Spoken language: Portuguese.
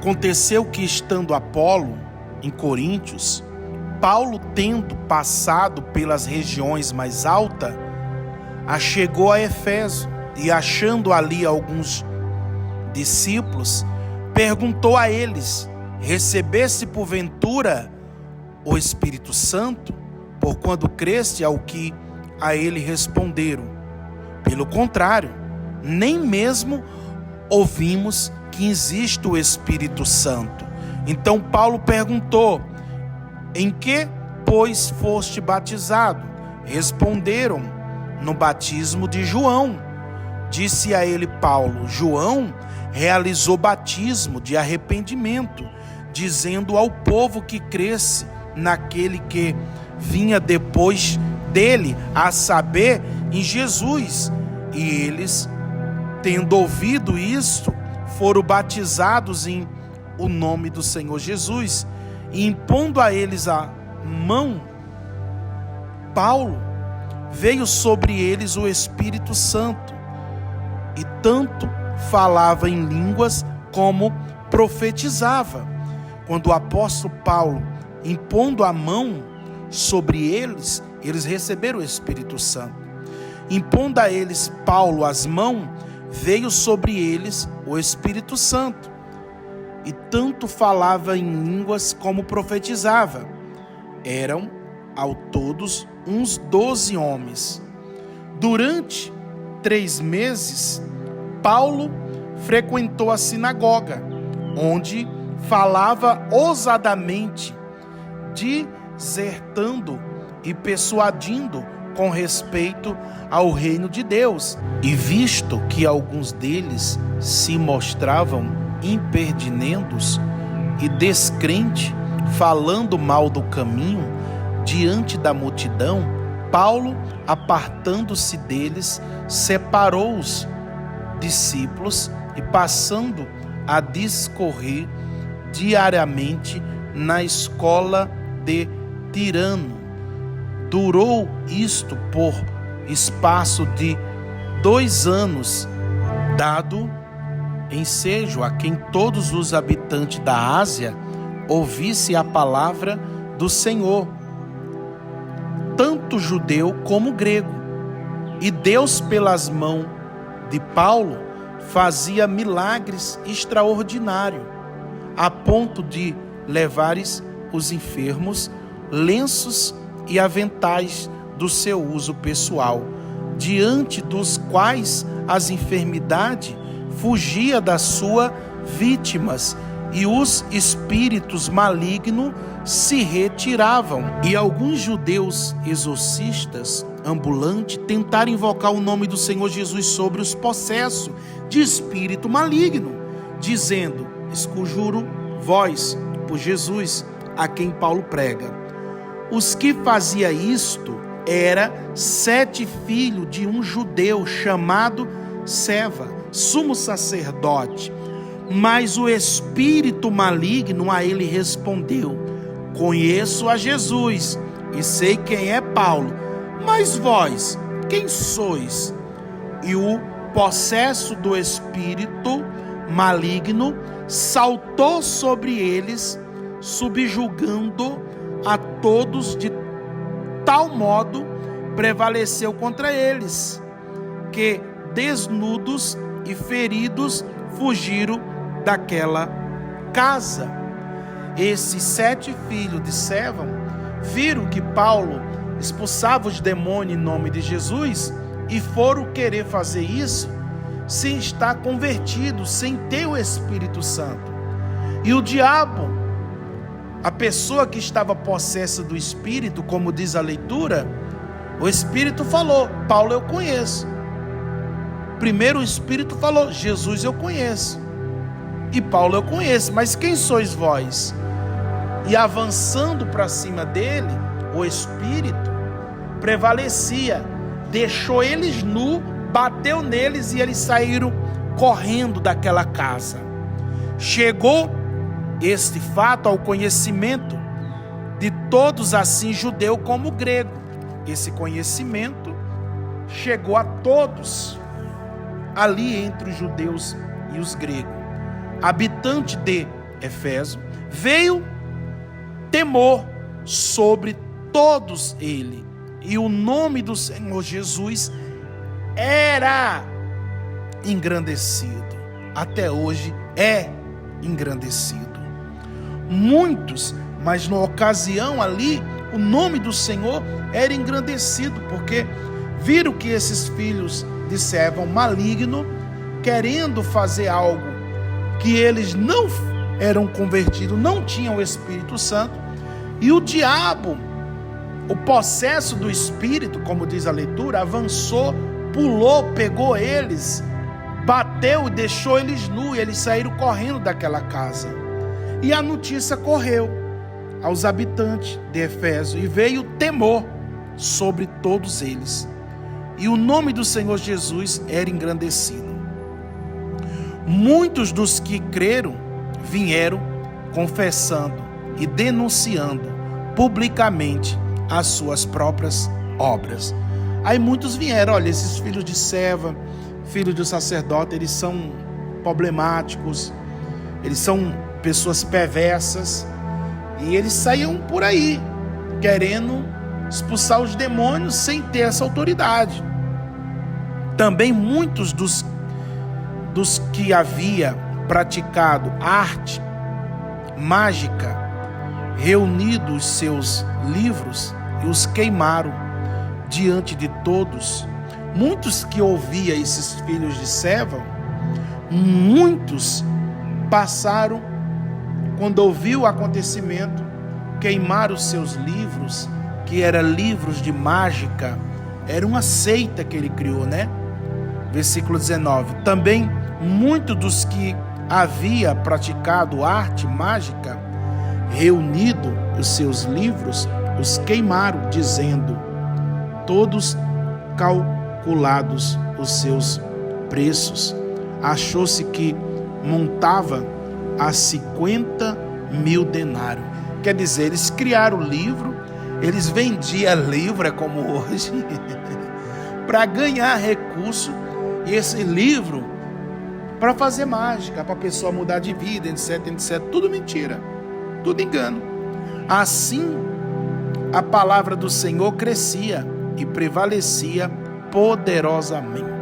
Aconteceu que, estando Apolo em Coríntios, Paulo, tendo passado pelas regiões mais altas, chegou a Éfeso e, achando ali alguns discípulos, perguntou a eles: recebeste porventura o Espírito Santo, por quando creste? Ao que a ele responderam: pelo contrário, nem mesmo ouvimos que existe o Espírito Santo. Então Paulo perguntou: em que, pois, foste batizado? Responderam: no batismo de João. Disse a ele Paulo: João realizou batismo de arrependimento, dizendo ao povo que cresce naquele que vinha depois dele, a saber, em Jesus. E eles, tendo ouvido isto, foram batizados em o nome do Senhor Jesus. E impondo a eles a mão, Paulo, veio sobre eles o Espírito Santo, e tanto falava em línguas como profetizava. Quando o apóstolo Paulo, impondo a mão sobre eles, eles receberam o Espírito Santo. Impondo a eles Paulo as mãos, veio sobre eles o Espírito Santo, e tanto falava em línguas como profetizava. Eram ao todos uns 12 homens. Durante 3 meses, Paulo frequentou a sinagoga, onde falava ousadamente, dissertando e persuadindo com respeito ao reino de Deus. E visto que alguns deles se mostravam impertinentes e descrentes, falando mal do caminho diante da multidão, Paulo, apartando-se deles, separou os discípulos e, passando a discorrer diariamente na escola de Tirano, durou isto por espaço de 2 anos, dado ensejo a quem todos os habitantes da Ásia ouvissem a palavra do Senhor, tanto judeu como grego. E Deus, pelas mãos de Paulo, fazia milagres extraordinários, a ponto de levares os enfermos lenços e aventais do seu uso pessoal, diante dos quais as enfermidades fugiam das suas vítimas e os espíritos malignos se retiravam. E alguns judeus exorcistas ambulantes tentaram invocar o nome do Senhor Jesus sobre os possessos de espírito maligno, dizendo: esconjuro vós por Jesus, a quem Paulo prega. Os que fazia isto era 7 filhos de um judeu chamado Seva, sumo sacerdote. Mas o espírito maligno a ele respondeu: conheço a Jesus e sei quem é Paulo, mas vós, quem sois? E o possesso do espírito maligno saltou sobre eles, subjugando a todos, de tal modo prevaleceu contra eles, que desnudos e feridos fugiram daquela casa. Esses 7 filhos de Seva viram que Paulo expulsava os demônios em nome de Jesus e foram querer fazer isso sem estar convertido, sem ter o Espírito Santo. E o diabo, a pessoa que estava possessa do Espírito, como diz a leitura, o Espírito falou: Paulo eu conheço. Primeiro o Espírito falou: Jesus eu conheço. E Paulo eu conheço, mas quem sois vós? E avançando para cima dele, o Espírito prevalecia, deixou eles nus, bateu neles e eles saíram correndo daquela casa. Chegou este fato ao conhecimento de todos, assim judeu como grego. Esse conhecimento chegou a todos ali entre os judeus e os gregos. Habitante de Éfeso, veio temor sobre todos eles, e o nome do Senhor Jesus era engrandecido. Até hoje é engrandecido. Muitos, mas na ocasião ali, o nome do Senhor era engrandecido, porque viram que esses filhos de servo maligno, querendo fazer algo que eles não eram convertidos, não tinham o Espírito Santo, e o diabo, o possesso do Espírito, como diz a leitura, avançou, pulou, pegou eles, bateu e deixou eles nus, e eles saíram correndo daquela casa. E a notícia correu aos habitantes de Éfeso, e veio temor sobre todos eles, e o nome do Senhor Jesus era engrandecido. Muitos dos que creram vieram confessando e denunciando publicamente as suas próprias obras. Aí muitos vieram, olha, esses filhos de serva, filhos do sacerdote, eles são problemáticos, eles são pessoas perversas, e eles saíam por aí querendo expulsar os demônios sem ter essa autoridade. Também muitos dos que havia praticado arte mágica, reunido os seus livros e os queimaram diante de todos. Muitos que ouviam esses filhos de serva, muitos passaram, quando ouviu o acontecimento, queimaram os seus livros, que eram livros de mágica. Era uma seita que ele criou, né? Versículo 19. Também muitos dos que havia praticado arte mágica, reunido os seus livros, os queimaram, dizendo, todos calculados os seus preços. Achou-se que montava a 50.000 denários. Quer dizer, eles criaram o livro, eles vendiam livro, é como hoje, para ganhar recurso, e esse livro para fazer mágica, para a pessoa mudar de vida, etc, etc. Tudo mentira, tudo engano. Assim, a palavra do Senhor crescia e prevalecia poderosamente.